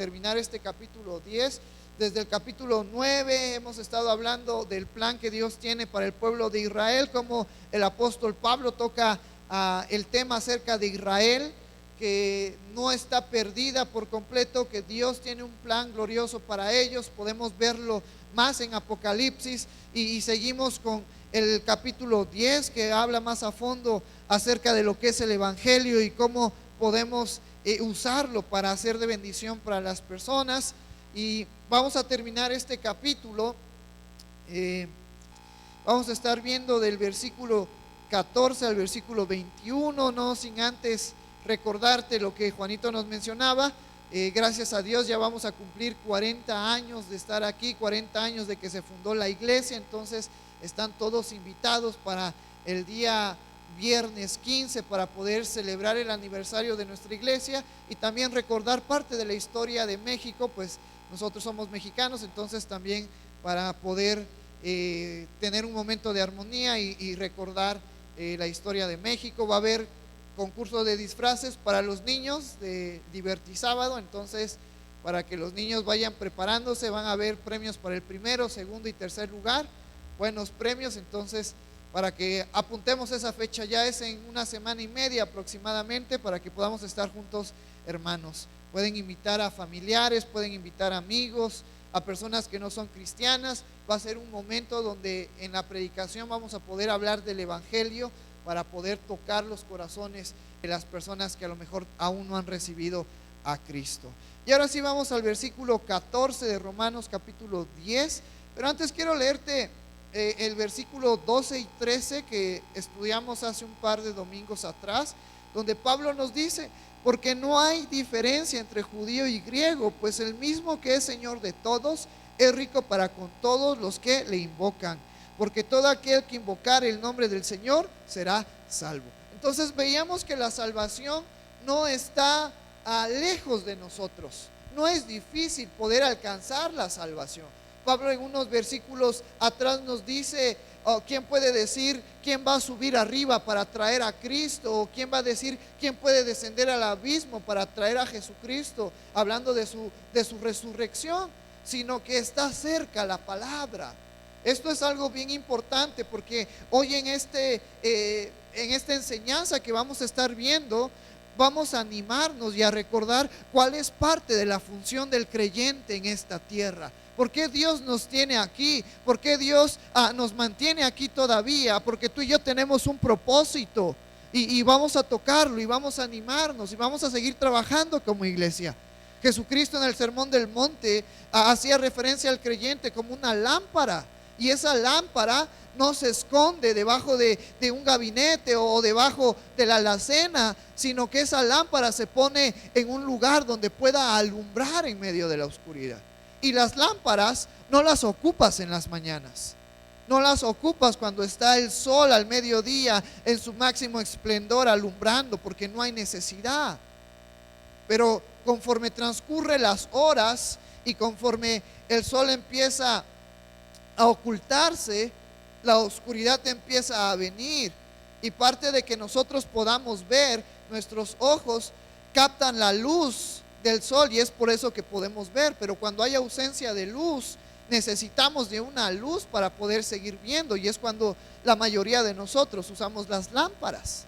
terminar este capítulo 10. Desde el capítulo 9 hemos estado hablando del plan que Dios tiene para el pueblo de Israel, como el apóstol Pablo toca el tema acerca de Israel, que no está perdida por completo, que Dios tiene un plan glorioso para ellos. Podemos verlo más en Apocalipsis y seguimos con el capítulo 10, que habla más a fondo acerca de lo que es el evangelio y cómo podemos usarlo para hacer de bendición para las personas. Y vamos a terminar este capítulo. Vamos a estar viendo del versículo 14 al versículo 21, no sin antes recordarte lo que Juanito nos mencionaba. Gracias a Dios ya vamos a cumplir 40 años de estar aquí, 40 años de que se fundó la iglesia. Entonces están todos invitados para el día viernes 15 para poder celebrar el aniversario de nuestra iglesia y también recordar parte de la historia de México. Pues nosotros somos mexicanos, entonces también para poder tener un momento de armonía y recordar la historia de México. Va a haber concurso de disfraces para los niños de Divertisábado, entonces para que los niños vayan preparándose. Van a haber premios para el primero, segundo y tercer lugar, buenos premios. Entonces para que apuntemos esa fecha, ya es en una semana y media aproximadamente, para que podamos estar juntos, hermanos. Pueden invitar a familiares, pueden invitar a amigos, a personas que no son cristianas. Va a ser un momento donde en la predicación vamos a poder hablar del evangelio para poder tocar los corazones de las personas que a lo mejor aún no han recibido a Cristo. Y ahora sí vamos al versículo 14 de Romanos capítulo 10, pero antes quiero leerte el versículo 12 y 13 que estudiamos hace un par de domingos atrás, donde Pablo nos dice: porque no hay diferencia entre judío y griego, pues el mismo que es Señor de todos es rico para con todos los que le invocan, porque todo aquel que invocar el nombre del Señor será salvo. Entonces veíamos que la salvación no está lejos de nosotros. No es difícil poder alcanzar la salvación. Pablo en unos versículos atrás nos dice: ¿quién puede decir quién va a subir arriba para traer a Cristo? ¿O quién va a decir quién puede descender al abismo para traer a Jesucristo? Hablando de su resurrección, sino que está cerca la palabra. Esto es algo bien importante, porque hoy en esta enseñanza que vamos a estar viendo, vamos a animarnos y a recordar cuál es parte de la función del creyente en esta tierra. ¿Por qué Dios nos tiene aquí? ¿Por qué Dios nos mantiene aquí todavía? Porque tú y yo tenemos un propósito y vamos a tocarlo y vamos a animarnos y vamos a seguir trabajando como iglesia. Jesucristo en el Sermón del Monte hacía referencia al creyente como una lámpara, y esa lámpara no se esconde debajo de un gabinete o debajo de la alacena, sino que esa lámpara se pone en un lugar donde pueda alumbrar en medio de la oscuridad. Y las lámparas no las ocupas en las mañanas, no las ocupas cuando está el sol al mediodía en su máximo esplendor alumbrando, porque no hay necesidad. Pero conforme transcurren las horas y conforme el sol empieza a ocultarse, la oscuridad empieza a venir, y parte de que nosotros podamos ver, nuestros ojos captan la luz del sol y es por eso que podemos ver. Pero cuando hay ausencia de luz, necesitamos de una luz para poder seguir viendo, y es cuando la mayoría de nosotros usamos las lámparas.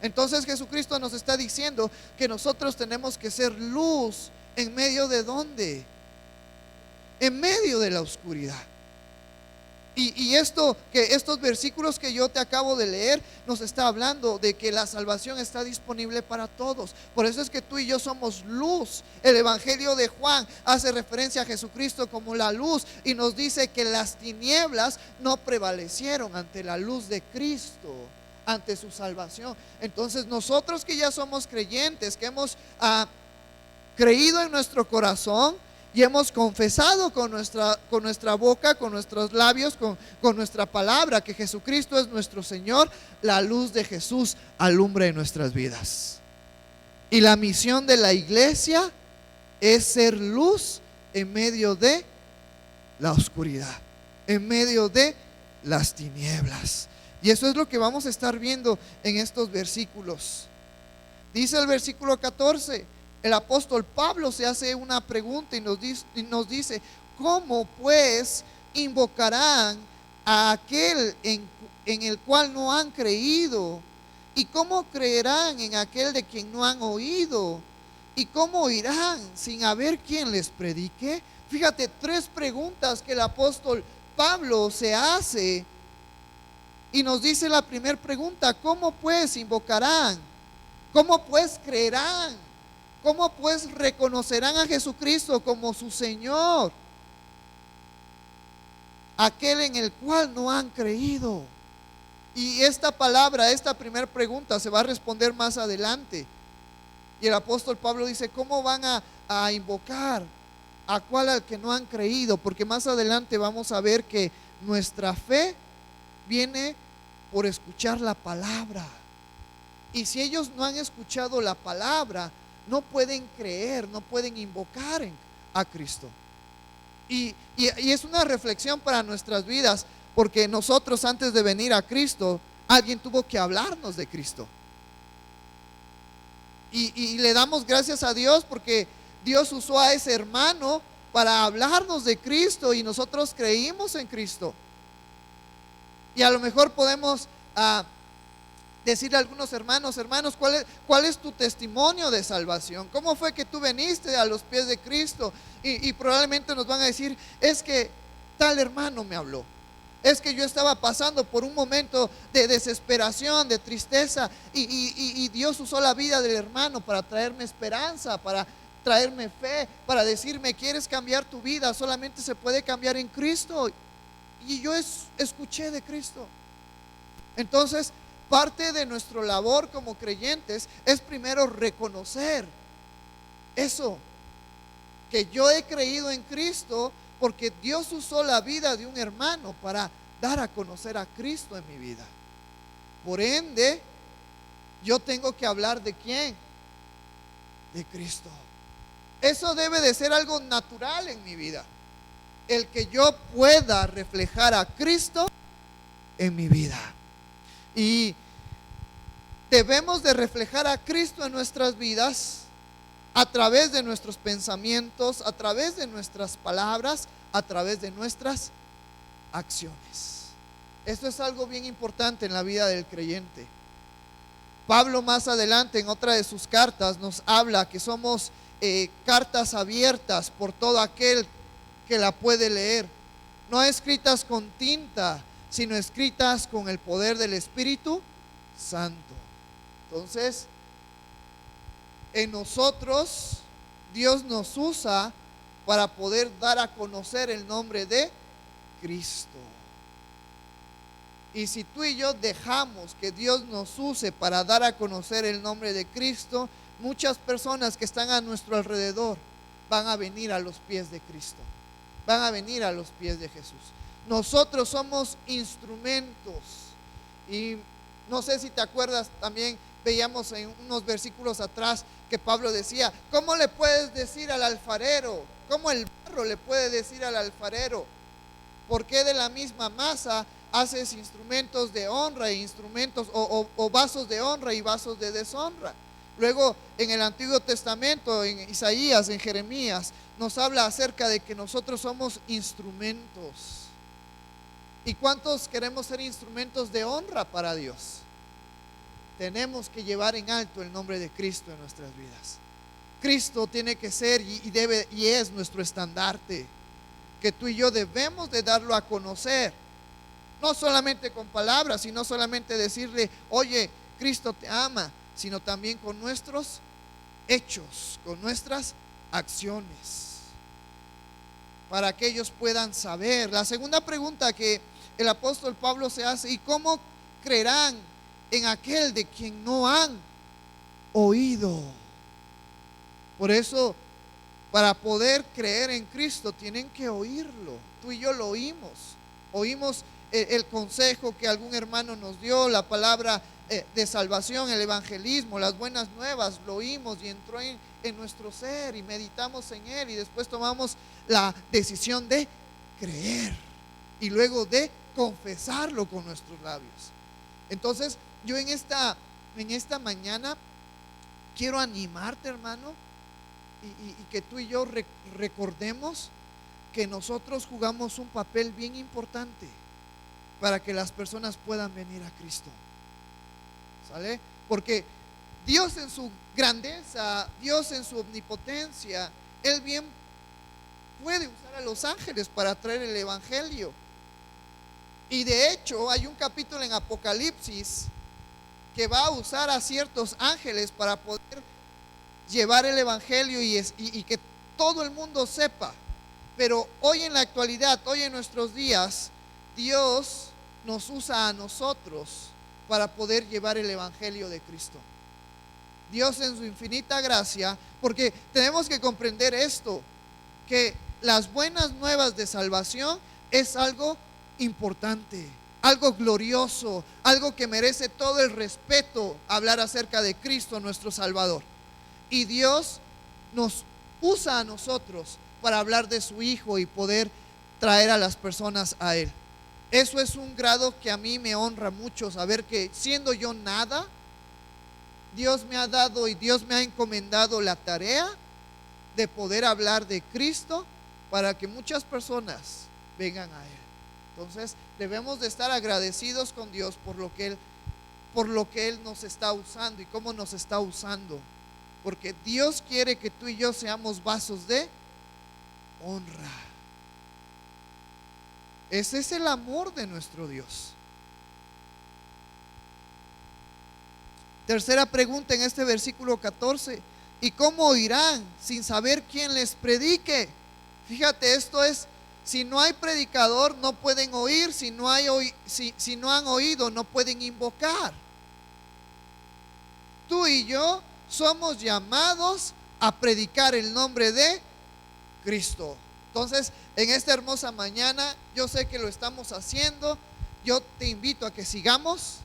Entonces Jesucristo nos está diciendo que nosotros tenemos que ser luz en medio de ¿dónde? En medio de la oscuridad. Y estos versículos que yo te acabo de leer nos está hablando de que la salvación está disponible para todos. Por eso es que tú y yo somos luz. El evangelio de Juan hace referencia a Jesucristo como la luz y nos dice que las tinieblas no prevalecieron ante la luz de Cristo, ante su salvación. Entonces nosotros que ya somos creyentes, que hemos creído en nuestro corazón y hemos confesado con nuestra boca, con nuestros labios, con nuestra palabra, que Jesucristo es nuestro Señor, la luz de Jesús alumbra en nuestras vidas. Y la misión de la iglesia es ser luz en medio de la oscuridad, en medio de las tinieblas. Y eso es lo que vamos a estar viendo en estos versículos. Dice el versículo 14: el apóstol Pablo se hace una pregunta y nos dice, ¿cómo pues invocarán a aquel en el cual no han creído? ¿Y cómo creerán en aquel de quien no han oído? ¿Y cómo oirán sin haber quien les predique? Fíjate, 3 preguntas que el apóstol Pablo se hace y nos dice la primera pregunta: ¿cómo pues invocarán? ¿Cómo pues creerán? ¿Cómo pues reconocerán a Jesucristo como su Señor? Aquel en el cual no han creído. Y esta palabra, esta primera pregunta se va a responder más adelante. Y el apóstol Pablo dice, ¿cómo van a invocar? ¿A cuál? Al que no han creído. Porque más adelante vamos a ver que nuestra fe viene por escuchar la palabra. Y si ellos no han escuchado la palabra, no pueden creer, no pueden invocar a Cristo. Y es una reflexión para nuestras vidas, porque nosotros, antes de venir a Cristo, alguien tuvo que hablarnos de Cristo. Y le damos gracias a Dios porque Dios usó a ese hermano para hablarnos de Cristo y nosotros creímos en Cristo. Y a lo mejor podemos decirle a algunos hermanos, ¿cuál es tu testimonio de salvación? ¿Cómo fue que tú veniste a los pies de Cristo? Y probablemente nos van a decir, es que tal hermano me habló. Es que yo estaba pasando por un momento de desesperación, de tristeza, y Dios usó la vida del hermano para traerme esperanza, para traerme fe, para decirme, ¿quieres cambiar tu vida? Solamente se puede cambiar en Cristo. Y yo escuché de Cristo. Entonces, parte de nuestra labor como creyentes es primero reconocer eso, que yo he creído en Cristo porque Dios usó la vida de un hermano para dar a conocer a Cristo en mi vida. Por ende, yo tengo que hablar ¿de quién? De Cristo. Eso debe de ser algo natural en mi vida, el que yo pueda reflejar a Cristo en mi vida. Y debemos de reflejar a Cristo en nuestras vidas a través de nuestros pensamientos, a través de nuestras palabras, a través de nuestras acciones. Esto es algo bien importante en la vida del creyente. Pablo más adelante en otra de sus cartas nos habla que somos cartas abiertas por todo aquel que la puede leer, no escritas con tinta, sino escritas con el poder del Espíritu Santo. Entonces, en nosotros Dios nos usa para poder dar a conocer el nombre de Cristo. Y si tú y yo dejamos que Dios nos use para dar a conocer el nombre de Cristo, muchas personas que están a nuestro alrededor van a venir a los pies de Cristo, van a venir a los pies de Jesús. Nosotros somos instrumentos. Y no sé si te acuerdas, también veíamos en unos versículos atrás que Pablo decía, ¿cómo le puedes decir al alfarero? ¿Cómo el barro le puede decir al alfarero? ¿Por qué de la misma masa haces instrumentos de honra e instrumentos o vasos de honra y vasos de deshonra? Luego en el Antiguo Testamento, en Isaías, en Jeremías, nos habla acerca de que nosotros somos instrumentos. ¿Y cuántos queremos ser instrumentos de honra para Dios? Tenemos que llevar en alto el nombre de Cristo en nuestras vidas. Cristo tiene que ser y es nuestro estandarte, que tú y yo debemos de darlo a conocer, no solamente con palabras, sino solamente decirle, oye, Cristo te ama, sino también con nuestros hechos, con nuestras acciones, para que ellos puedan saber. La segunda pregunta que el apóstol Pablo se hace, ¿y cómo creerán en aquel de quien no han oído? Por eso, para poder creer en Cristo tienen que oírlo. Tú y yo lo oímos el consejo que algún hermano nos dio, la palabra de salvación, el evangelismo, las buenas nuevas, lo oímos y entró en nuestro ser y meditamos en él y después tomamos la decisión de creer y luego de confesarlo con nuestros labios. Entonces yo en esta mañana quiero animarte, hermano, y que tú y yo recordemos que nosotros jugamos un papel bien importante para que las personas puedan venir a Cristo. ¿Sale? Porque Dios en su grandeza, Dios en su omnipotencia, Él bien puede usar a los ángeles para traer el evangelio. Y de hecho hay un capítulo en Apocalipsis que va a usar a ciertos ángeles para poder llevar el evangelio y que todo el mundo sepa. Pero hoy en la actualidad, hoy en nuestros días, Dios nos usa a nosotros para poder llevar el evangelio de Cristo. Dios en su infinita gracia, porque tenemos que comprender esto, que las buenas nuevas de salvación es algo importante, algo glorioso, algo que merece todo el respeto, hablar acerca de Cristo nuestro Salvador. Y Dios nos usa a nosotros para hablar de su Hijo y poder traer a las personas a Él. Eso es un grado que a mí me honra mucho, saber que siendo yo nada, Dios me ha dado y Dios me ha encomendado la tarea de poder hablar de Cristo para que muchas personas vengan a Él. Entonces debemos de estar agradecidos con Dios por lo que Él nos está usando y cómo nos está usando, porque Dios quiere que tú y yo seamos vasos de honra. Ese es el amor de nuestro Dios. Tercera pregunta en este versículo 14: ¿y cómo oirán sin saber quién les predique? Fíjate, esto es, si no hay predicador no pueden oír, si no han oído no pueden invocar. Tú y yo somos llamados a predicar el nombre de Cristo. Entonces, en esta hermosa mañana, yo sé que lo estamos haciendo. Yo te invito a que sigamos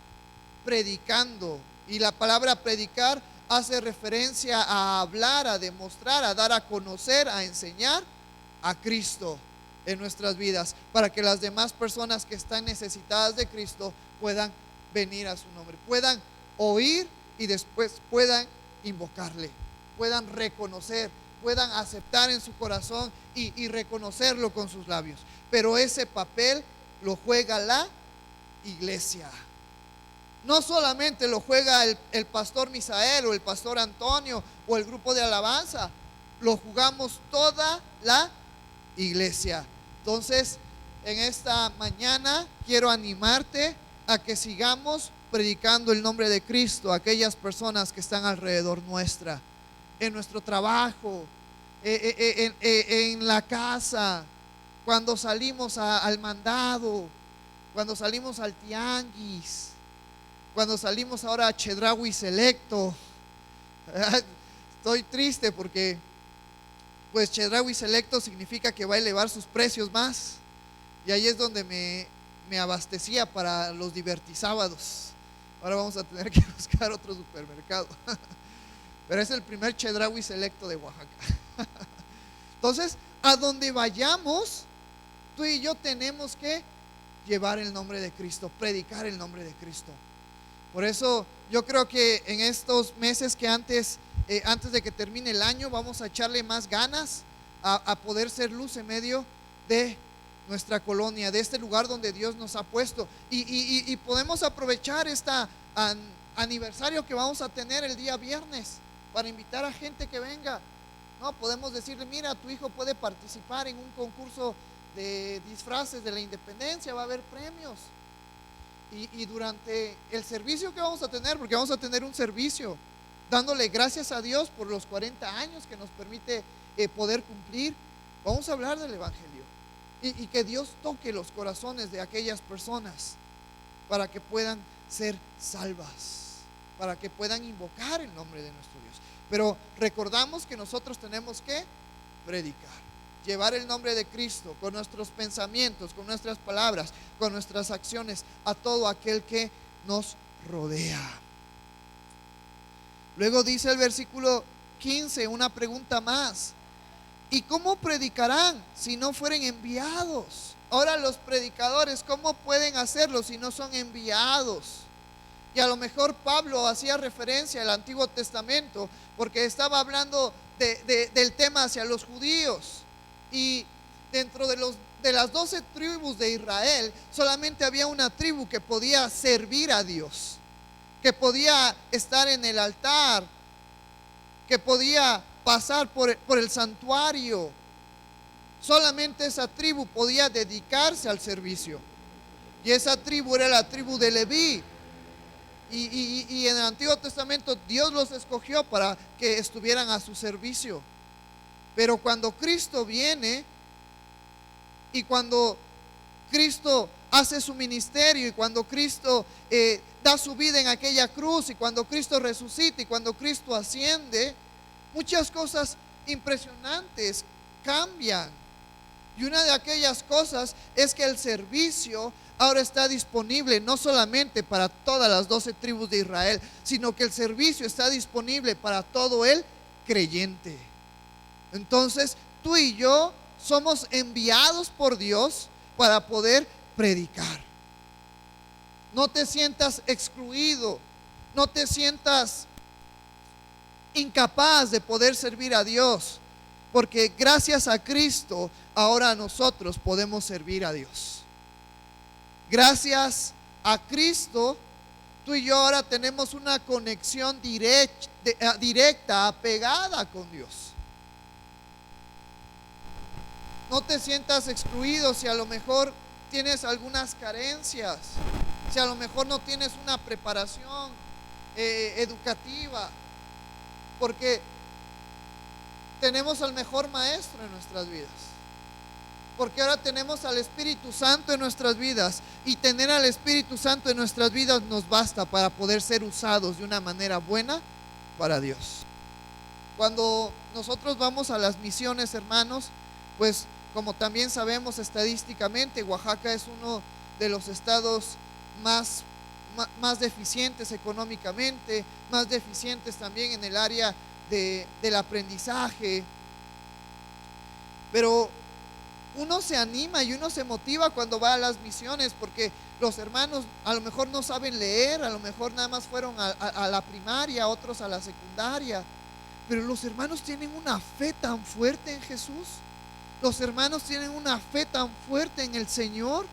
predicando. Y la palabra predicar hace referencia a hablar, a demostrar, a dar a conocer, a enseñar a Cristo en nuestras vidas, para que las demás personas que están necesitadas de Cristo puedan venir a su nombre, puedan oír y después puedan invocarle, puedan reconocer, puedan aceptar en su corazón y reconocerlo con sus labios. Pero ese papel lo juega la iglesia. No solamente lo juega el pastor Misael o el pastor Antonio o el grupo de alabanza, lo jugamos toda la iglesia. Entonces, en esta mañana quiero animarte a que sigamos predicando el nombre de Cristo a aquellas personas que están alrededor nuestra, en nuestro trabajo, en la casa, cuando salimos al mandado, cuando salimos al tianguis, cuando salimos ahora a Chedraui Selecto. Estoy triste porque pues Chedraui Selecto significa que va a elevar sus precios más, y ahí es donde me abastecía para los divertisábados. Ahora vamos a tener que buscar otro supermercado. Pero es el primer Chedraui Selecto de Oaxaca. Entonces, a donde vayamos, tú y yo tenemos que llevar el nombre de Cristo, predicar el nombre de Cristo. Por eso yo creo que en estos meses que antes de que termine el año, vamos a echarle más ganas a poder ser luz en medio de nuestra colonia, de este lugar donde Dios nos ha puesto. Y podemos aprovechar este aniversario que vamos a tener el día viernes para invitar a gente que venga. No, podemos decirle: mira, tu hijo puede participar en un concurso de disfraces de la independencia, va a haber premios. Y durante el servicio que vamos a tener, porque vamos a tener un servicio dándole gracias a Dios por los 40 años que nos permite poder cumplir, vamos a hablar del evangelio y que Dios toque los corazones de aquellas personas para que puedan ser salvas, para que puedan invocar el nombre de nuestro Dios. Pero recordamos que nosotros tenemos que predicar, llevar el nombre de Cristo con nuestros pensamientos, con nuestras palabras, con nuestras acciones a todo aquel que nos rodea. Luego dice el versículo 15, una pregunta más: ¿y cómo predicarán si no fueren enviados? Ahora, los predicadores, ¿cómo pueden hacerlo si no son enviados? Y a lo mejor Pablo hacía referencia al Antiguo Testamento porque estaba hablando del tema hacia los judíos. Y dentro de las 12 tribus de Israel, solamente había una tribu que podía servir a Dios, que podía estar en el altar, que podía pasar por el santuario. Solamente esa tribu podía dedicarse al servicio. Y esa tribu era la tribu de Leví. Y en el Antiguo Testamento Dios los escogió para que estuvieran a su servicio. Pero cuando Cristo viene y cuando Cristo hace su ministerio y cuando Cristo da su vida en aquella cruz y cuando Cristo resucita y cuando Cristo asciende, muchas cosas impresionantes cambian. Y una de aquellas cosas es que el servicio ahora está disponible no solamente para todas las 12 tribus de Israel, sino que el servicio está disponible para todo el creyente. Entonces, tú y yo somos enviados por Dios para poder predicar. No te sientas excluido, no te sientas incapaz de poder servir a Dios, porque gracias a Cristo ahora nosotros podemos servir a Dios. Gracias a Cristo, tú y yo ahora tenemos una conexión directa, apegada con Dios. No te sientas excluido si a lo mejor tienes algunas carencias, si a lo mejor no tienes una preparación educativa, porque tenemos al mejor maestro en nuestras vidas. Porque ahora tenemos al Espíritu Santo en nuestras vidas, y tener al Espíritu Santo en nuestras vidas nos basta para poder ser usados de una manera buena para Dios. Cuando nosotros vamos a las misiones, hermanos, pues como también sabemos estadísticamente, Oaxaca es uno de los estados más deficientes económicamente, más deficientes también en el área del aprendizaje. Pero uno se anima y uno se motiva cuando va a las misiones, porque los hermanos a lo mejor no saben leer, a lo mejor nada más fueron a la primaria, otros a la secundaria, pero los hermanos tienen una fe tan fuerte en Jesús, los hermanos tienen una fe tan fuerte en el Señor,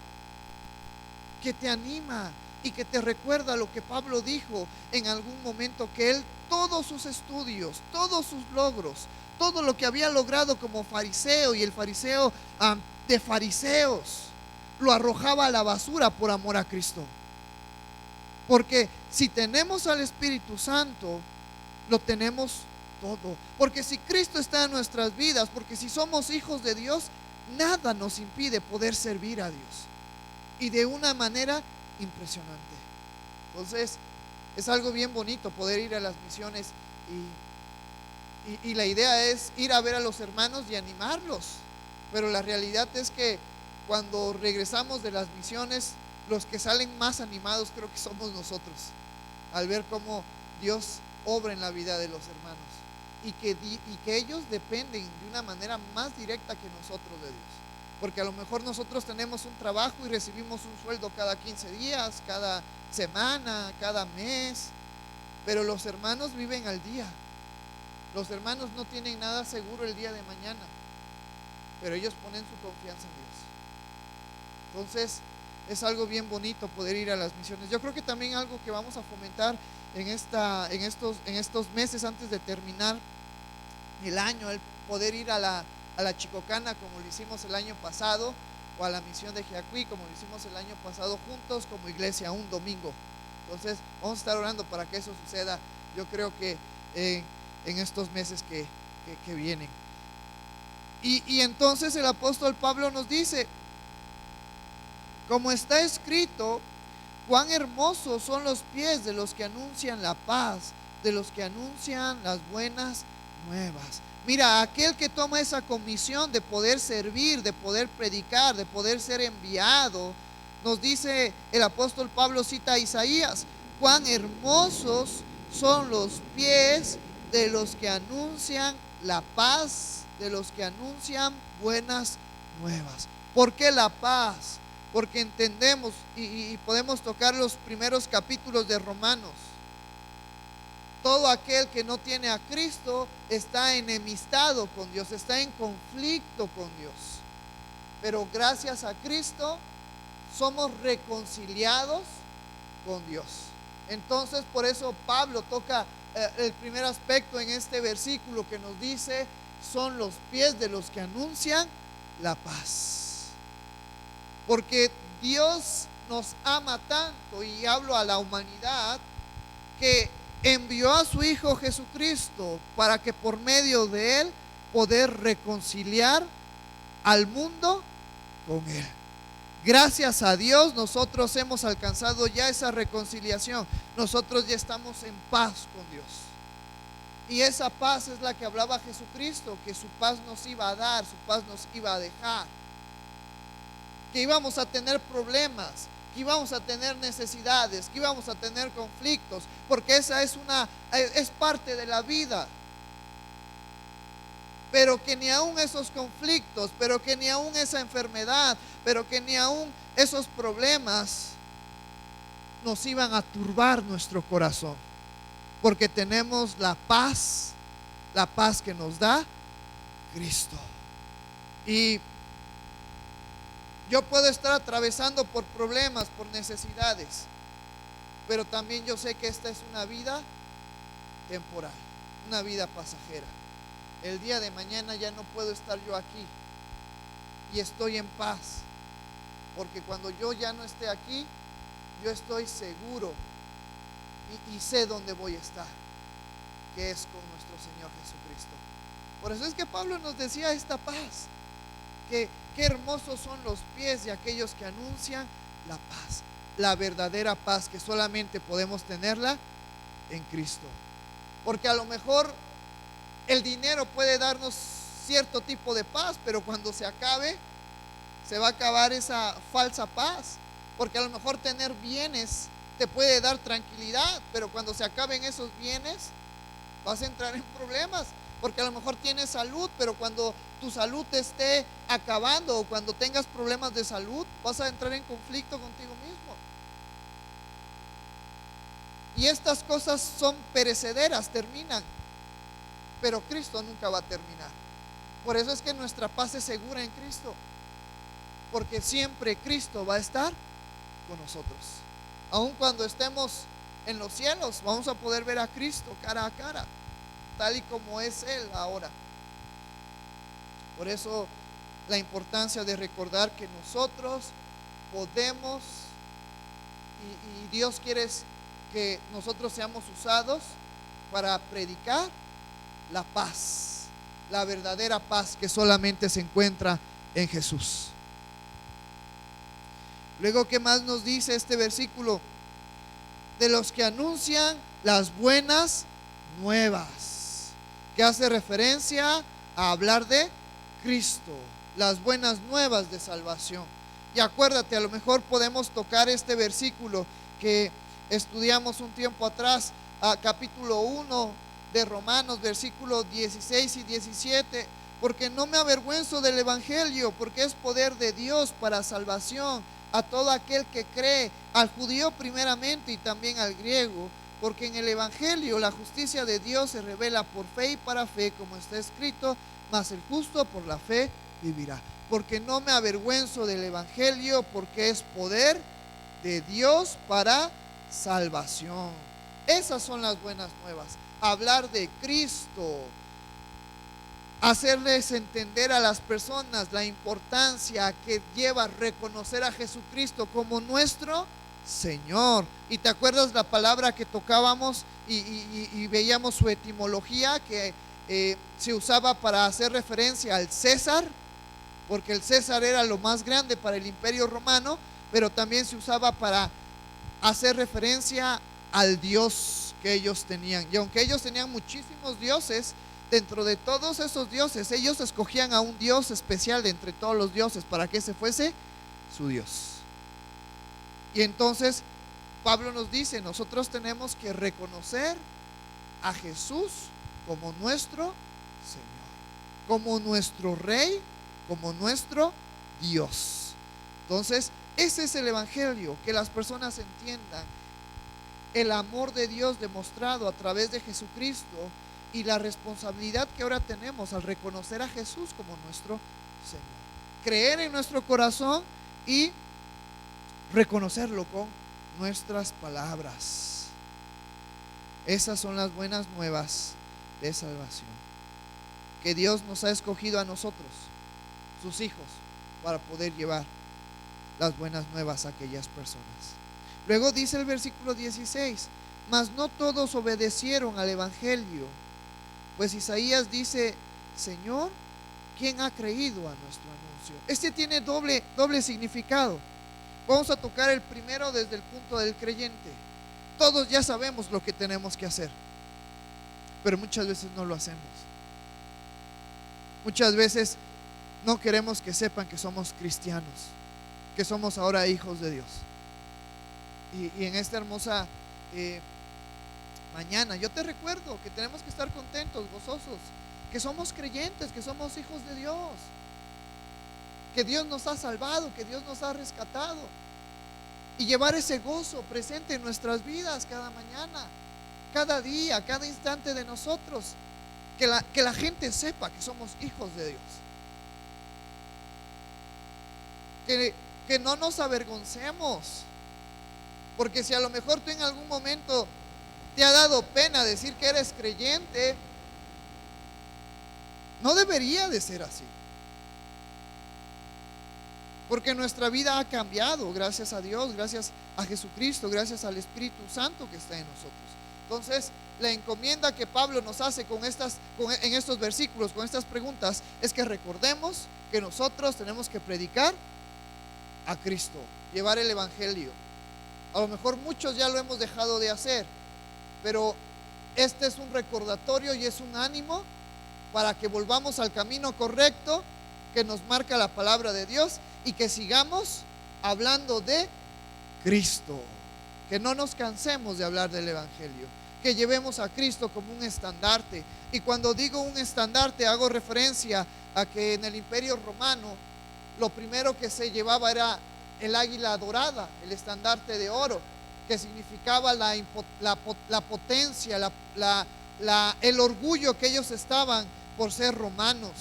que te anima y que te recuerda lo que Pablo dijo en algún momento, que él, todos sus estudios, todos sus logros, todo lo que había logrado como fariseo, y el fariseo de fariseos, lo arrojaba a la basura por amor a Cristo. Porque si tenemos al Espíritu Santo, lo tenemos todo. Porque si Cristo está en nuestras vidas, porque si somos hijos de Dios, nada nos impide poder servir a Dios, y de una manera impresionante. Entonces es algo bien bonito poder ir a las misiones, y la idea es ir a ver a los hermanos y animarlos. Pero la realidad es que cuando regresamos de las misiones, los que salen más animados creo que somos nosotros, al ver cómo Dios obra en la vida de los hermanos, y que ellos dependen de una manera más directa que nosotros de Dios. Porque a lo mejor nosotros tenemos un trabajo y recibimos un sueldo cada 15 días, cada semana, cada mes, pero los hermanos viven al día. Los hermanos no tienen nada seguro el día de mañana, pero ellos ponen su confianza en Dios. Entonces es algo bien bonito poder ir a las misiones. Yo creo que también algo que vamos a fomentar en estos meses antes de terminar el año, el poder ir a la Chicocana como lo hicimos el año pasado, o a la misión de Jiacuí como lo hicimos el año pasado, juntos como iglesia un domingo. Entonces vamos a estar orando para que eso suceda, yo creo que en estos meses que vienen. Y entonces el apóstol Pablo nos dice, como está escrito, cuán hermosos son los pies de los que anuncian la paz, de los que anuncian las buenas nuevas. Mira, aquel que toma esa comisión de poder servir, de poder predicar, de poder ser enviado, nos dice el apóstol Pablo, cita a Isaías, cuán hermosos son los pies de los que anuncian la paz, de los que anuncian buenas nuevas. ¿Por qué la paz? Porque entendemos y podemos tocar los primeros capítulos de Romanos. todo aquel que no tiene a Cristo está enemistado con Dios, está en conflicto con Dios. Pero gracias a Cristo somos reconciliados con Dios. Entonces, por eso Pablo toca el primer aspecto en este versículo que nos dice: son los pies de los que anuncian la paz. Porque Dios nos ama tanto, y hablo a la humanidad, que envió a su Hijo Jesucristo para que por medio de Él poder reconciliar al mundo con Él. Gracias a Dios nosotros hemos alcanzado ya esa reconciliación. Nosotros ya estamos en paz con Dios. Y esa paz es la que hablaba Jesucristo, que su paz nos iba a dar, su paz nos iba a dejar. Que íbamos a tener problemas, que íbamos a tener necesidades, que íbamos a tener conflictos, porque esa es parte de la vida. Pero que ni aún esos conflictos, pero que ni aún esa enfermedad, pero que ni aún esos problemas nos iban a turbar nuestro corazón, porque tenemos la paz que nos da Cristo. Y yo puedo estar atravesando por problemas, por necesidades, pero también yo sé que esta es una vida temporal, una vida pasajera. El día de mañana ya no puedo estar yo aquí, y estoy en paz, porque cuando yo ya no esté aquí, yo estoy seguro y sé dónde voy a estar, que es con nuestro Señor Jesucristo. Por eso es que Pablo nos decía esta paz, que qué hermosos son los pies de aquellos que anuncian la paz, la verdadera paz, que solamente podemos tenerla en Cristo. Porque a lo mejor el dinero puede darnos cierto tipo de paz, pero cuando se acabe, se va a acabar esa falsa paz. Porque a lo mejor tener bienes te puede dar tranquilidad, pero cuando se acaben esos bienes, vas a entrar en problemas. Porque a lo mejor tienes salud, pero cuando tu salud te esté acabando, o cuando tengas problemas de salud, vas a entrar en conflicto contigo mismo. Y estas cosas son perecederas, terminan, pero Cristo nunca va a terminar. Por eso es que nuestra paz es segura en Cristo, porque siempre Cristo va a estar con nosotros. Aun cuando estemos en los cielos, vamos a poder ver a Cristo cara a cara, tal y como es Él ahora. Por eso la importancia de recordar que nosotros podemos, y Dios quiere que nosotros seamos usados para predicar la paz, la verdadera paz que solamente se encuentra en Jesús. Luego, ¿qué más nos dice este versículo? De los que anuncian las buenas nuevas, que hace referencia a hablar de Cristo, las buenas nuevas de salvación. Y acuérdate, a lo mejor podemos tocar este versículo que estudiamos un tiempo atrás, capítulo 1 de Romanos, versículos 16 y 17, porque no me avergüenzo del evangelio, porque es poder de Dios para salvación a todo aquel que cree, al judío primeramente y también al griego, porque en el evangelio la justicia de Dios se revela por fe y para fe, como está escrito: mas el justo por la fe vivirá. Porque no me avergüenzo del evangelio, porque es poder de Dios para salvación. Esas son las buenas nuevas. Hablar de Cristo, hacerles entender a las personas la importancia que lleva reconocer a Jesucristo como nuestro Señor. Y te acuerdas la palabra que tocábamos y veíamos su etimología, que se usaba para hacer referencia al César, porque el César era lo más grande para el imperio romano, pero también se usaba para hacer referencia al Dios que ellos tenían. Y aunque ellos tenían muchísimos dioses, dentro de todos esos dioses, ellos escogían a un Dios especial de entre todos los dioses para que ese fuese su Dios. Y entonces Pablo nos dice: nosotros tenemos que reconocer a Jesús como nuestro Señor, como nuestro Rey, como nuestro Dios. Entonces ese es el evangelio, que las personas entiendan el amor de Dios demostrado a través de Jesucristo y la responsabilidad que ahora tenemos al reconocer a Jesús como nuestro Señor. Creer en nuestro corazón y reconocerlo con nuestras palabras. Esas son las buenas nuevas de salvación, que Dios nos ha escogido a nosotros, sus hijos, para poder llevar las buenas nuevas a aquellas personas. Luego dice el versículo 16: mas no todos obedecieron al evangelio, pues Isaías dice: Señor, ¿quién ha creído a nuestro anuncio? Este tiene doble significado. Vamos a tocar el primero desde el punto del creyente. Todos ya sabemos lo que tenemos que hacer, pero muchas veces no lo hacemos. Muchas veces no queremos que sepan que somos cristianos, que somos ahora hijos de Dios. Y en esta hermosa mañana yo te recuerdo que tenemos que estar contentos, gozosos, que somos creyentes, que somos hijos de Dios, que Dios nos ha salvado, que Dios nos ha rescatado, y llevar ese gozo presente en nuestras vidas cada mañana, cada día, cada instante de nosotros. Que la gente sepa que somos hijos de Dios, que no nos avergoncemos, porque si a lo mejor tú en algún momento te ha dado pena decir que eres creyente, no debería de ser así, porque nuestra vida ha cambiado, gracias a Dios, gracias a Jesucristo, gracias al Espíritu Santo que está en nosotros. Entonces, la encomienda que Pablo nos hace en estos versículos, con estas preguntas, es que recordemos que nosotros tenemos que predicar a Cristo, llevar el evangelio. A lo mejor muchos ya lo hemos dejado de hacer, pero este es un recordatorio y es un ánimo para que volvamos al camino correcto que nos marca la palabra de Dios, y que sigamos hablando de Cristo, que no nos cansemos de hablar del evangelio, que llevemos a Cristo como un estandarte. Y cuando digo un estandarte, hago referencia a que en el Imperio Romano lo primero que se llevaba era el águila dorada, el estandarte de oro, que significaba la potencia, el orgullo que ellos estaban por ser romanos.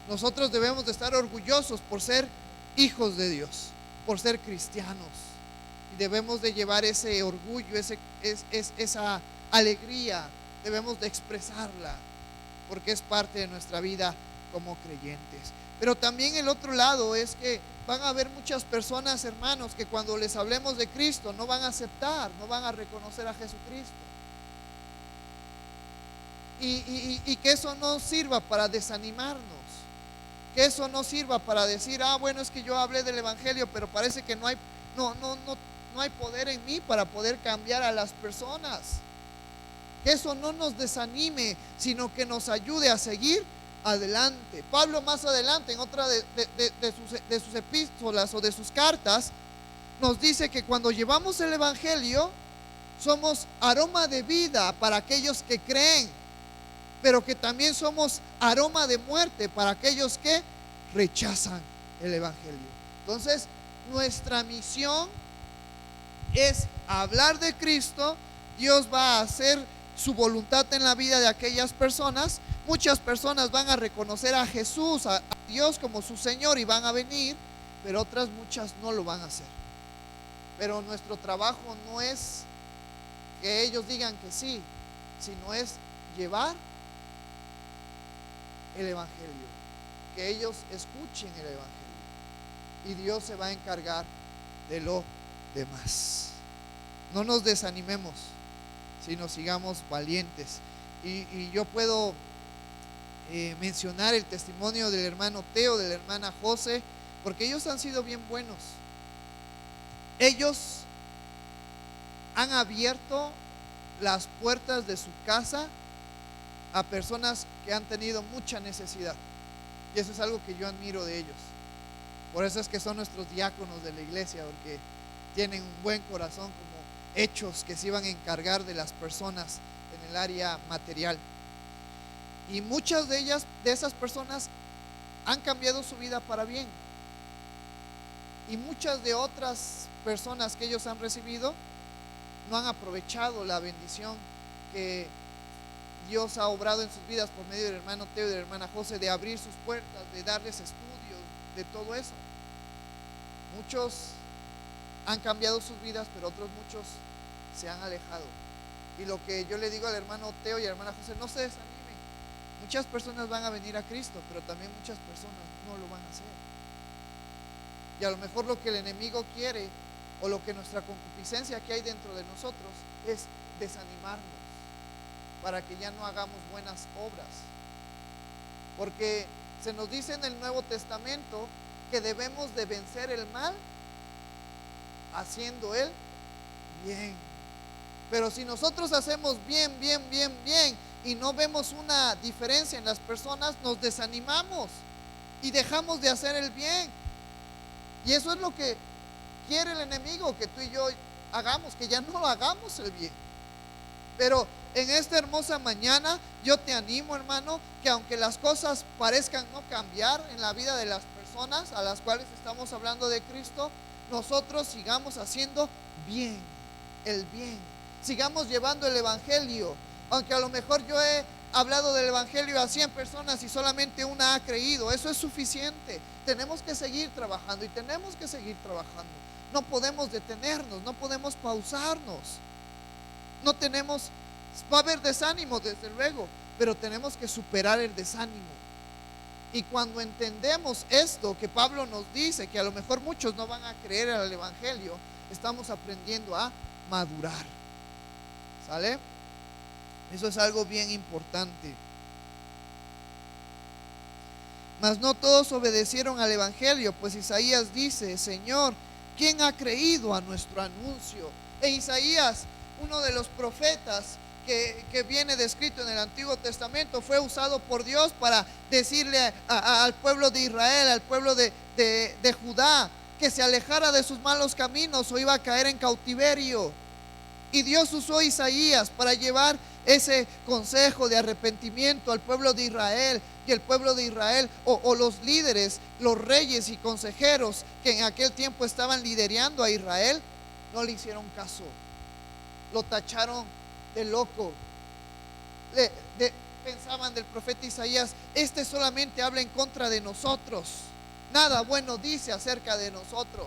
Nosotros debemos de estar orgullosos por ser hijos de Dios, por ser cristianos, y debemos de llevar ese orgullo, esa alegría, debemos de expresarla, porque es parte de nuestra vida como creyentes. Pero también el otro lado es que van a haber muchas personas, hermanos, que cuando les hablemos de Cristo no van a aceptar, no van a reconocer a Jesucristo. Y que eso no sirva para desanimarnos, que eso no sirva para decir: bueno, es que yo hablé del evangelio, pero parece que no hay poder en mí para poder cambiar a las personas. Que eso no nos desanime, sino que nos ayude a seguir adelante. Pablo más adelante, en otra de sus epístolas o de sus cartas, nos dice que cuando llevamos el evangelio somos aroma de vida para aquellos que creen, pero que también somos aroma de muerte para aquellos que rechazan el evangelio. Entonces, nuestra misión es hablar de Cristo. Dios va a hacer su voluntad en la vida de aquellas personas. Muchas personas van a reconocer a Jesús, a Dios como su Señor, y van a venir, pero otras muchas no lo van a hacer. Pero nuestro trabajo no es que ellos digan que sí, sino es llevar el evangelio, que ellos escuchen el evangelio, y Dios se va a encargar de lo demás. No nos desanimemos, sino sigamos valientes. Y yo puedo mencionar el testimonio del hermano Teo, de la hermana José, porque ellos han sido bien buenos. Ellos han abierto las puertas de su casa a personas que han tenido mucha necesidad, y eso es algo que yo admiro de ellos. Por eso es que son nuestros diáconos de la iglesia, porque tienen un buen corazón, como hechos que se iban a encargar de las personas en el área material. Y muchas de esas personas han cambiado su vida para bien, y muchas de otras personas que ellos han recibido no han aprovechado la bendición que Dios ha obrado en sus vidas por medio del hermano Teo y de la hermana José, de abrir sus puertas, de darles estudios, de todo eso. Muchos han cambiado sus vidas, pero otros muchos se han alejado. Y lo que yo le digo al hermano Teo y a la hermana José: no se desanimen. Muchas personas van a venir a Cristo, pero también muchas personas no lo van a hacer. Y a lo mejor lo que el enemigo quiere, o lo que nuestra concupiscencia que hay dentro de nosotros, es desanimarnos para que ya no hagamos buenas obras. Porque se nos dice en el Nuevo Testamento que debemos de vencer el mal haciendo el bien. Pero si nosotros hacemos bien y no vemos una diferencia en las personas, nos desanimamos y dejamos de hacer el bien. Y eso es lo que quiere el enemigo, que tú y yo hagamos, que ya no hagamos el bien. Pero en esta hermosa mañana yo te animo, hermano, que aunque las cosas parezcan no cambiar en la vida de las personas a las cuales estamos hablando de Cristo, nosotros sigamos haciendo bien, el bien. Sigamos llevando el evangelio. Aunque a lo mejor yo he hablado del evangelio a 100 personas y solamente una ha creído, eso es suficiente. Tenemos que seguir trabajando y tenemos que seguir trabajando. No podemos detenernos, no podemos pausarnos. No tenemos, va a haber desánimo desde luego, pero tenemos que superar el desánimo. Y cuando entendemos esto que Pablo nos dice, que a lo mejor muchos no van a creer al evangelio, estamos aprendiendo a madurar. ¿Sale? Eso es algo bien importante. Mas no todos obedecieron al evangelio, pues Isaías dice: Señor, ¿quién ha creído a nuestro anuncio? E Isaías, uno de los profetas que viene descrito en el Antiguo Testamento, fue usado por Dios para decirle al pueblo de Israel, al pueblo de Judá, que se alejara de sus malos caminos o iba a caer en cautiverio. Y Dios usó a Isaías para llevar ese consejo de arrepentimiento al pueblo de Israel. Y el pueblo de Israel, o los líderes, los reyes y consejeros que en aquel tiempo estaban liderando a Israel, no le hicieron caso. Lo tacharon de loco. Pensaban del profeta Isaías: este solamente habla en contra de nosotros, nada bueno dice acerca de nosotros.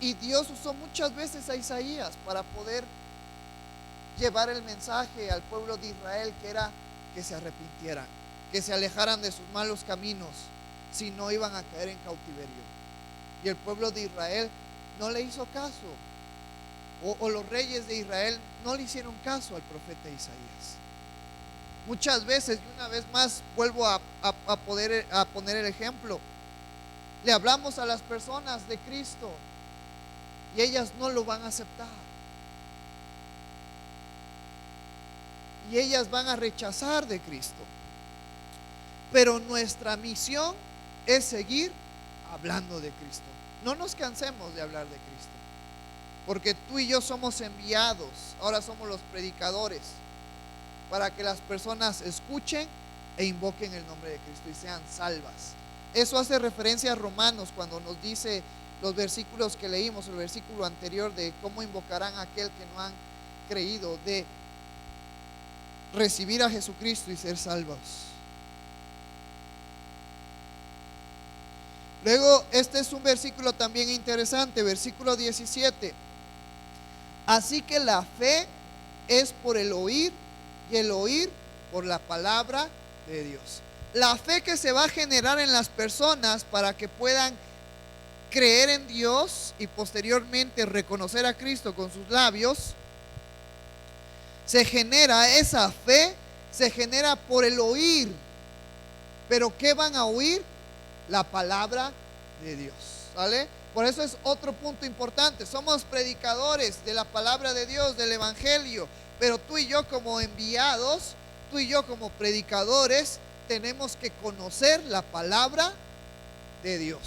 Y Dios usó muchas veces a Isaías para poder llevar el mensaje al pueblo de Israel, que era que se arrepintieran, que se alejaran de sus malos caminos, si no iban a caer en cautiverio. Y el pueblo de Israel no le hizo caso, o los reyes de Israel no le hicieron caso al profeta Isaías. Muchas veces, y una vez más vuelvo a poner el ejemplo, le hablamos a las personas de Cristo y ellas no lo van a aceptar, y ellas van a rechazar de Cristo. Pero nuestra misión es seguir hablando de Cristo. No nos cansemos de hablar de Cristo, porque tú y yo somos enviados, ahora somos los predicadores, para que las personas escuchen e invoquen el nombre de Cristo y sean salvas. Eso hace referencia a Romanos, cuando nos dice los versículos que leímos, el versículo anterior, de cómo invocarán a aquel que no han creído, de recibir a Jesucristo y ser salvos. Luego, este es un versículo también interesante, versículo 17. Así que la fe es por el oír, y el oír por la palabra de Dios. La fe que se va a generar en las personas para que puedan creer en Dios y posteriormente reconocer a Cristo con sus labios, esa fe se genera por el oír. Pero ¿qué van a oír? La palabra de Dios. ¿Vale? Por eso es otro punto importante. Somos predicadores de la palabra de Dios, del evangelio. Pero tú y yo como enviados, tú y yo como predicadores, tenemos que conocer la palabra de Dios.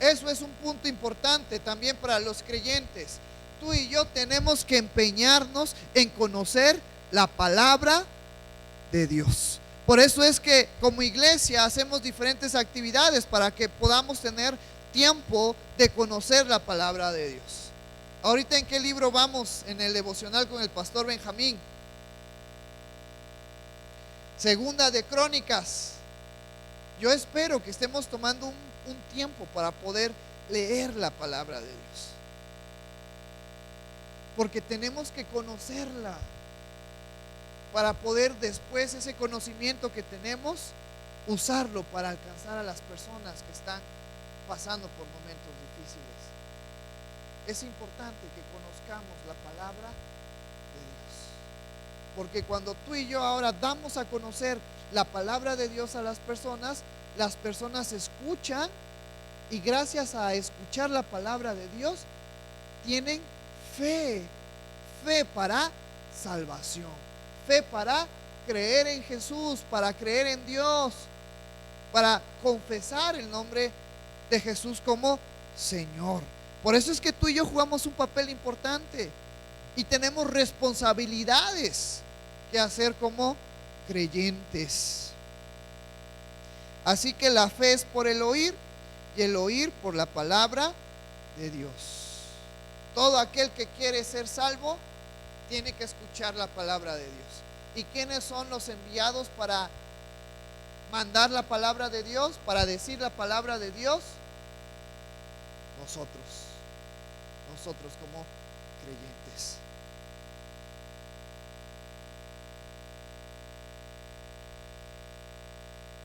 Eso es un punto importante también para los creyentes. Tú y yo tenemos que empeñarnos en conocer la palabra de Dios. Por eso es que como iglesia hacemos diferentes actividades para que podamos tener tiempo de conocer la palabra de Dios. Ahorita, ¿en qué libro vamos en el devocional con el pastor Benjamín? Segunda de Crónicas. Yo espero que estemos tomando un tiempo para poder leer la palabra de Dios, porque tenemos que conocerla para poder después ese conocimiento que tenemos usarlo para alcanzar a las personas que están pasando por momentos difíciles. Es importante que conozcamos la palabra de Dios, porque cuando tú y yo ahora damos a conocer la palabra de Dios a las personas escuchan, y gracias a escuchar la palabra de Dios tienen fe para salvación, fe para creer en Jesús, para creer en Dios, para confesar el nombre de Jesús como Señor. Por eso es que tú y yo jugamos un papel importante y tenemos responsabilidades que hacer como creyentes. Así que la fe es por el oír y el oír por la palabra de Dios. Todo aquel que quiere ser salvo tiene que escuchar la palabra de Dios. ¿Y quiénes son los enviados para mandar la palabra de Dios, para decir la palabra de Dios? Nosotros como creyentes.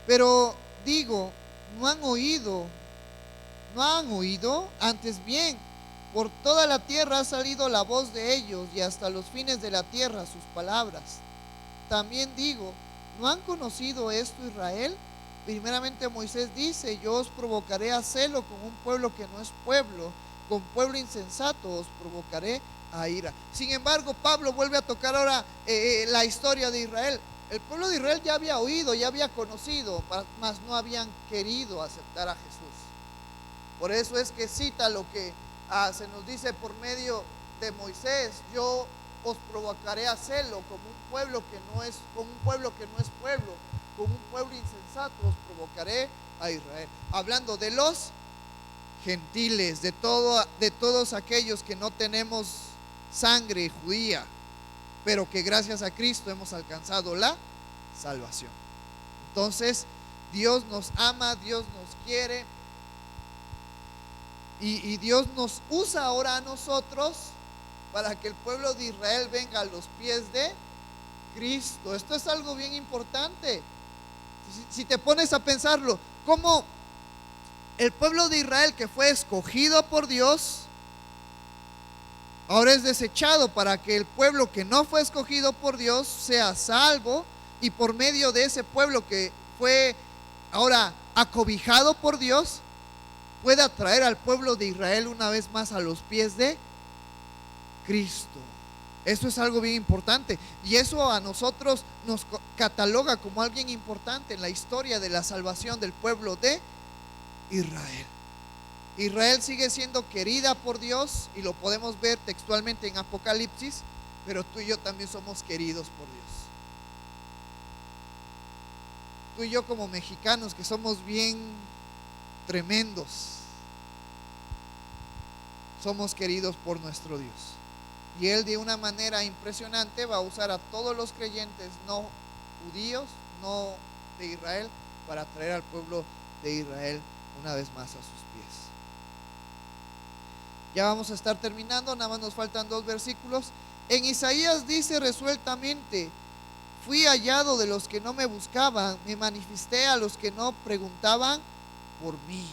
Pero digo, no han oído, antes bien, por toda la tierra ha salido la voz de ellos, y hasta los fines de la tierra sus palabras. También digo, ¿no han conocido esto Israel? Primeramente Moisés dice: yo os provocaré a celo con un pueblo que no es pueblo, con pueblo insensato os provocaré a ira. Sin embargo, Pablo vuelve a tocar ahora la historia de Israel. El pueblo de Israel ya había oído, ya había conocido, mas no habían querido aceptar a Jesús. Por eso es que cita lo que se nos dice por medio de Moisés: yo os provocaré a celo como un pueblo que no es, con un pueblo que no es pueblo, con un pueblo insensato os provocaré a Israel. Hablando de los gentiles, de todos aquellos que no tenemos sangre judía, pero que gracias a Cristo hemos alcanzado la salvación. Entonces, Dios nos ama, Dios nos quiere, y Dios nos usa ahora a nosotros para que el pueblo de Israel venga a los pies de Cristo. Esto es algo bien importante. Si te pones a pensarlo, cómo el pueblo de Israel, que fue escogido por Dios, ahora es desechado para que el pueblo que no fue escogido por Dios sea salvo, y por medio de ese pueblo que fue ahora acobijado por Dios, pueda traer al pueblo de Israel una vez más a los pies de Cristo. Eso es algo bien importante, y eso a nosotros nos cataloga como alguien importante en la historia de la salvación del pueblo de Israel. Israel sigue siendo querida por Dios, y lo podemos ver textualmente en Apocalipsis, pero tú y yo también somos queridos por Dios. Tú y yo como mexicanos, que somos bien tremendos, somos queridos por nuestro Dios. Y Él, de una manera impresionante, va a usar a todos los creyentes no judíos, no de Israel, para traer al pueblo de Israel una vez más a sus pies. Ya vamos a estar terminando, nada más nos faltan 2 versículos. En Isaías dice resueltamente: fui hallado de los que no me buscaban, me manifesté a los que no preguntaban por mí.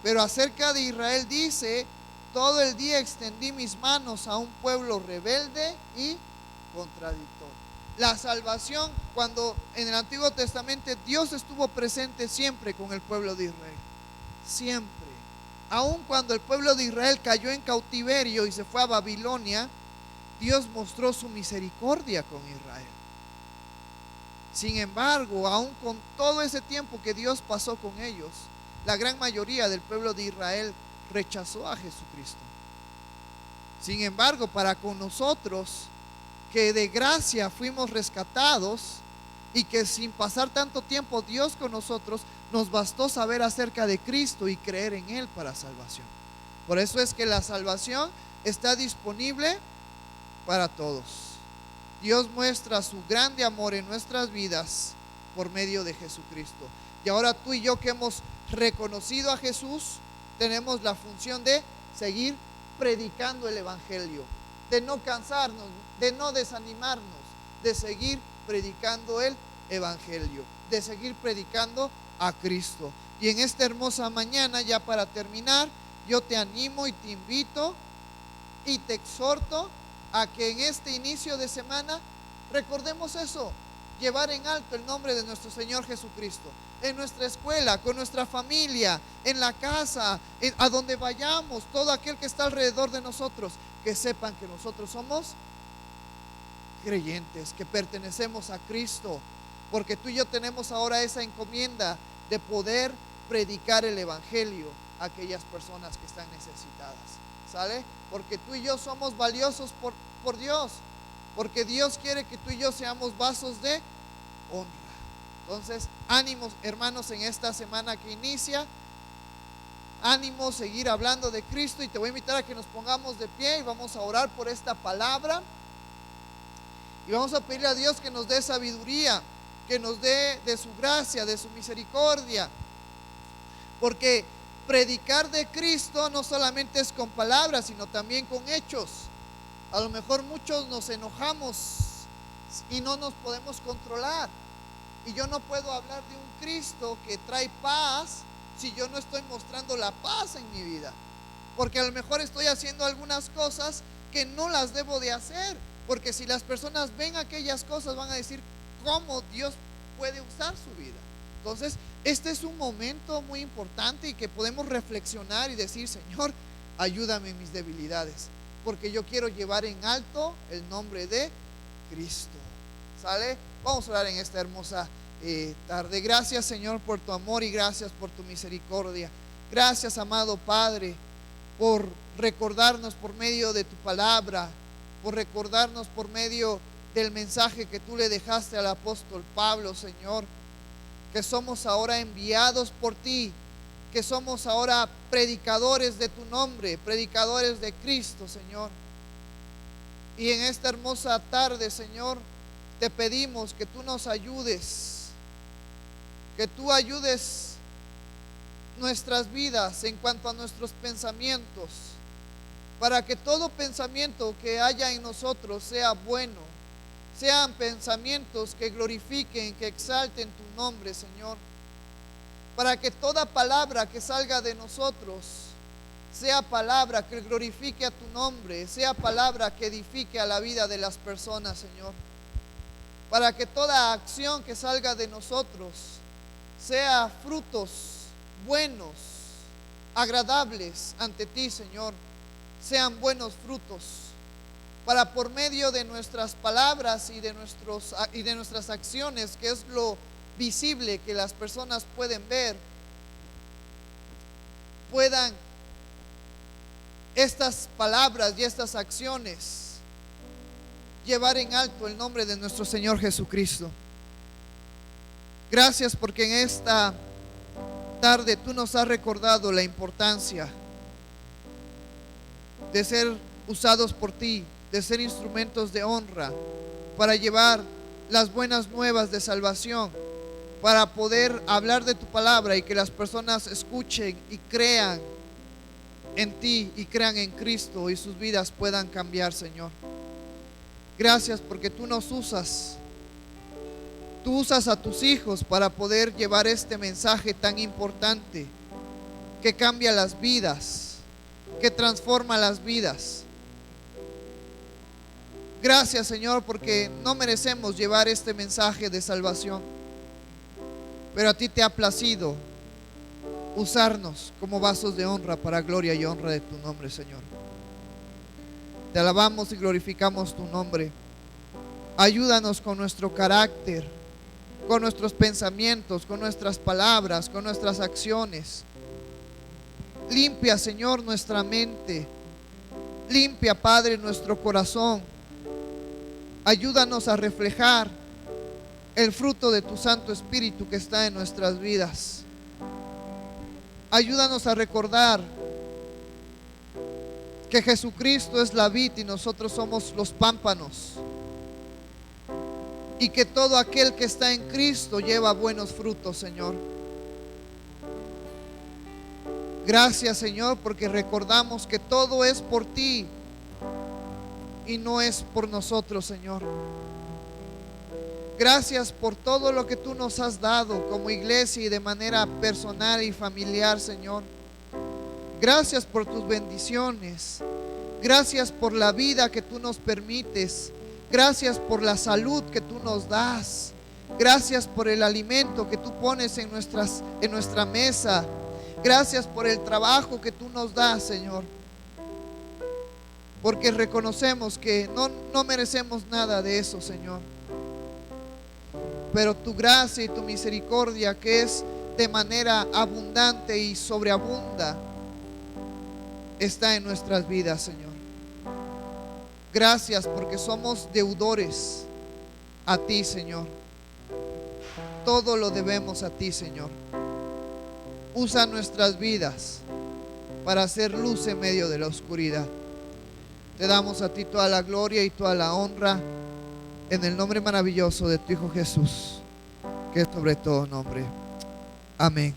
Pero acerca de Israel dice: todo el día extendí mis manos a un pueblo rebelde y contradictorio. La salvación, cuando en el Antiguo Testamento Dios estuvo presente siempre con el pueblo de Israel, siempre. Aun cuando el pueblo de Israel cayó en cautiverio y se fue a Babilonia, Dios mostró su misericordia con Israel. Sin embargo, aun con todo ese tiempo que Dios pasó con ellos, la gran mayoría del pueblo de Israel rechazó a Jesucristo. Sin embargo, para con nosotros, que de gracia fuimos rescatados, y que sin pasar tanto tiempo Dios con nosotros, nos bastó saber acerca de Cristo y creer en Él para salvación. Por eso es que la salvación está disponible para todos. Dios muestra su grande amor en nuestras vidas por medio de Jesucristo. Y ahora tú y yo que hemos reconocido a Jesús, tenemos la función de seguir predicando el Evangelio, de no cansarnos, de no desanimarnos, de seguir predicando el Evangelio, de seguir predicando a Cristo. Y en esta hermosa mañana, ya para terminar, yo te animo y te invito y te exhorto a que en este inicio de semana recordemos eso, llevar en alto el nombre de nuestro Señor Jesucristo, en nuestra escuela, con nuestra familia, en la casa, a donde vayamos, todo aquel que está alrededor de nosotros, que sepan que nosotros somos creyentes, que pertenecemos a Cristo, porque tú y yo tenemos ahora esa encomienda de poder predicar el Evangelio a aquellas personas que están necesitadas, ¿sale? Porque tú y yo somos valiosos por Dios, porque Dios quiere que tú y yo seamos vasos de honra. Entonces, ánimos, hermanos, en esta semana que inicia, ánimo, seguir hablando de Cristo, y te voy a invitar a que nos pongamos de pie y vamos a orar por esta palabra y vamos a pedirle a Dios que nos dé sabiduría, que nos dé de su gracia, de su misericordia, porque predicar de Cristo no solamente es con palabras, sino también con hechos. A lo mejor muchos nos enojamos y no nos podemos controlar, y yo no puedo hablar de un Cristo que trae paz si yo no estoy mostrando la paz en mi vida, porque a lo mejor estoy haciendo algunas cosas que no las debo de hacer, porque si las personas ven aquellas cosas van a decir cómo Dios puede usar su vida. Entonces este es un momento muy importante y que podemos reflexionar y decir: Señor, ayúdame en mis debilidades, porque yo quiero llevar en alto el nombre de Cristo. ¿Sale? Vamos a orar en esta hermosa tarde. Gracias, Señor, por tu amor y gracias por tu misericordia. Gracias, amado Padre, por recordarnos por medio de tu palabra, por recordarnos por medio del mensaje que tú le dejaste al apóstol Pablo, Señor, que somos ahora enviados por ti, que somos ahora predicadores de tu nombre, predicadores de Cristo, Señor. Y en esta hermosa tarde, Señor, te pedimos que tú nos ayudes, que tú ayudes nuestras vidas en cuanto a nuestros pensamientos, para que todo pensamiento que haya en nosotros sea bueno, sean pensamientos que glorifiquen, que exalten tu nombre, Señor, para que toda palabra que salga de nosotros sea palabra que glorifique a tu nombre, sea palabra que edifique a la vida de las personas, Señor, para que toda acción que salga de nosotros sea frutos buenos, agradables ante ti, Señor, sean buenos frutos, para por medio de nuestras palabras y de nuestras acciones, que es lo visible que las personas pueden ver, puedan estas palabras y estas acciones llevar en alto el nombre de nuestro Señor Jesucristo. Gracias porque en esta tarde tú nos has recordado la importancia de ser usados por ti, de ser instrumentos de honra para llevar las buenas nuevas de salvación, para poder hablar de tu palabra y que las personas escuchen y crean en ti y crean en Cristo y sus vidas puedan cambiar, Señor. Gracias porque tú nos usas. Tú usas a tus hijos para poder llevar este mensaje tan importante que cambia las vidas, que transforma las vidas. Gracias, Señor, porque no merecemos llevar este mensaje de salvación, pero a ti te ha placido usarnos como vasos de honra para gloria y honra de tu nombre, Señor. Te alabamos y glorificamos tu nombre. Ayúdanos con nuestro carácter, con nuestros pensamientos, con nuestras palabras, con nuestras acciones. Limpia, Señor, nuestra mente. Limpia, Padre, nuestro corazón. Ayúdanos a reflejar el fruto de tu Santo Espíritu que está en nuestras vidas. Ayúdanos a recordar que Jesucristo es la vid y nosotros somos los pámpanos, y que todo aquel que está en Cristo lleva buenos frutos, Señor. Gracias, Señor, porque recordamos que todo es por ti y no es por nosotros, Señor. Gracias por todo lo que tú nos has dado como iglesia y de manera personal y familiar, Señor. Gracias por tus bendiciones. Gracias por la vida que tú nos permites. Gracias por la salud que tú nos das. Gracias por el alimento que tú pones en nuestra mesa. Gracias por el trabajo que tú nos das, Señor. Porque reconocemos que no merecemos nada de eso, Señor. Pero tu gracia y tu misericordia, que es de manera abundante y sobreabunda, está en nuestras vidas, Señor. Gracias porque somos deudores a ti, Señor. Todo lo debemos a ti, Señor. Usa nuestras vidas para hacer luz en medio de la oscuridad. Te damos a ti toda la gloria y toda la honra en el nombre maravilloso de tu Hijo Jesús, que es sobre todo nombre. Amén.